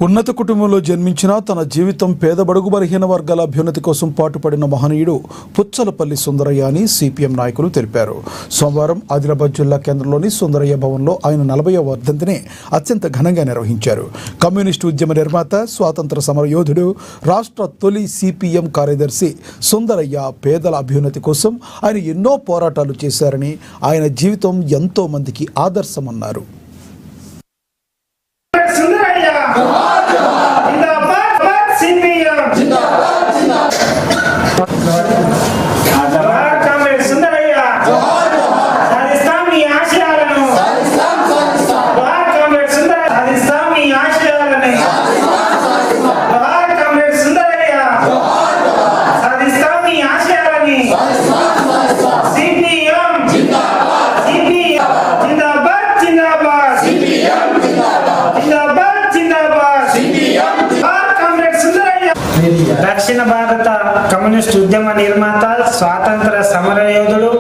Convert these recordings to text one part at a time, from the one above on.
ఉన్నత కుటుంబంలో జన్మించిన తన జీవితం పేద బడుగు బలహీన వర్గాల అభ్యున్నతి కోసం పాటుపడిన మహనీయుడు పుచ్చలపల్లి సుందరయ్య అని సిపిఎం నాయకులు తెలిపారు. సోమవారం ఆదిలాబాద్ జిల్లా కేంద్రంలోని సుందరయ్య భవన్లో ఆయన 40వ వర్ధంతిని అత్యంత ఘనంగా నిర్వహించారు. కమ్యూనిస్టు ఉద్యమ నిర్మాత, స్వాతంత్ర సమర యోధుడు, రాష్ట్ర తొలి సిపిఎం కార్యదర్శి సుందరయ్య పేదల అభ్యున్నతి కోసం ఆయన ఎన్నో పోరాటాలు చేశారని, ఆయన జీవితం ఎంతో మందికి ఆదర్శమన్నారు. దక్షిణ భారత కమ్యూనిస్ట్ ఉద్యమ నిర్మాత, స్వాతంత్ర సమర యోధుడు,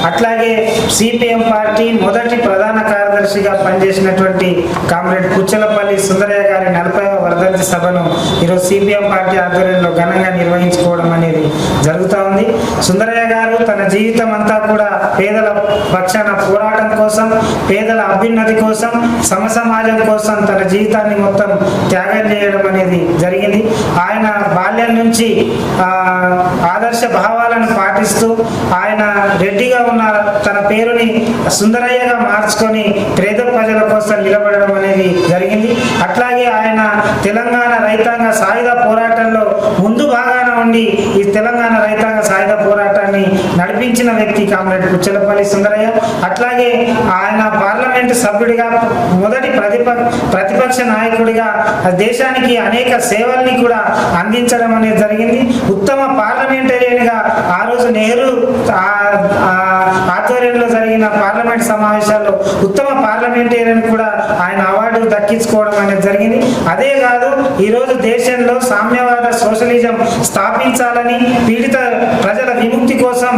అట్లాగే సిపిఎం పార్టీ మొదటి ప్రధాన కార్యదర్శిగా పనిచేసినటువంటి కామ్రేడ్ పుచ్చలపల్లి సుందరయ్య గారి 40వ వర్ధంతి సభను ఈరోజు సిపిఎం పార్టీ ఆధ్వర్యంలో ఘనంగా నిర్వహించుకోవడం అనేది జరుగుతూ ఉంది. సుందరయ్య గారు తన జీవితం అంతా కూడా పేదల పక్షాన పోరాటం కోసం, పేదల అభ్యున్నతి కోసం, సమసమాజం కోసం తన జీవితాన్ని మొత్తం త్యాగం చేయడం అనేది జరిగింది. ఆయన బాల్యం నుంచి ఆదర్శ భావాలను పాటిస్తూ ఆయన రెడ్డిగా ఉన్న తన పేరుని సుందరయ్యగా మార్చుకొని పేద ప్రజల కోసం నిలబడడం అనేది జరిగింది. అట్లాగే ఆయన తెలంగాణ రైతాంగ సాయుధ పోరాటంలో ముందు భాగాన ఉండి ఈ తెలంగాణ రైతాంగ సాయుధ పోరాటాన్ని నడిపించిన వ్యక్తి కామ్రేడ్ పుచ్చలపల్లి సుందరయ్య. అట్లాగే ఆయన పార్లమెంటు సభ్యుడిగా, మొదటి ప్రతిపక్ష నాయకుడిగా దేశానికి అనేక సేవల్ని కూడా అందించడం అనేది జరిగింది. ఉత్తమ పార్లమెంటేరియన్గా ఆ రోజు నెహ్రూ ఆధ్వర్యంలో జరిగిన పార్లమెంట్ సమావేశాల్లో ఉత్తమ పార్లమెంటేరియన్ కూడా ఆయన అవార్డు దక్కించుకోవడం అనేది జరిగింది. అదే కాదు, ఈరోజు దేశంలో సామ్యవాద సోషలిజం స్థాపించాలని, పీడిత ప్రజల విముక్తి కోసం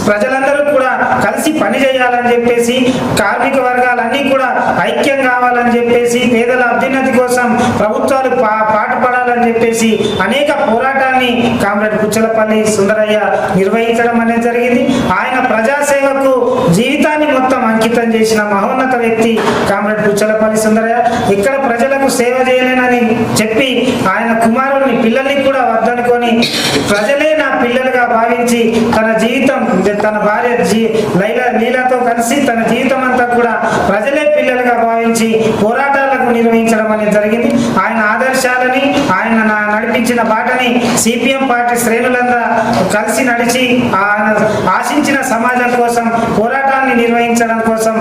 ప్రజలందరూ కూడా కలిసి పనిచేయాలని చెప్పేసి, కార్మిక వర్గాలన్నీ కూడా ఐక్యం కావాలని చెప్పేసి, పేదల అభ్యున్నతి కోసం ప్రభుత్వాలు పాటుపడాలని చెప్పేసి అనేక పోరాటాన్ని కామ్రేడ్ పుచ్చలపల్లి సుందరయ్య నిర్వహించడం అనేది జరిగింది. ఆయన ప్రజాసేవకు జీవితాన్ని మొత్తం అంకితం చేసిన మహోన్నత వ్యక్తి కామ్రేడ్ పుచ్చలపల్లి సుందరయ్య. ఇక్కడ ప్రజలకు సేవ చేయలేనని చెప్పి ఆయన కుమారుని, పిల్లల్ని కూడా వద్దనుకొని ప్రజలే నా పిల్లలుగా భావించి తన జీవితం, తన భార్య లీలాతో కలిసి తన జీవితం అంతా కూడా ప్రజలే పిల్లలుగా భావించి పోరాటాలకు నిర్వహించడం అనేది జరిగింది. ఆయన ఆదర్శాలని, ఆయన నడిపించిన బాటని సిపిఎం పార్టీ శ్రేణులంతా కలిసి నడిచి ఆయన ఆశించిన సమాజం కోసం పోరాటాన్ని నిర్వహించడం కోసం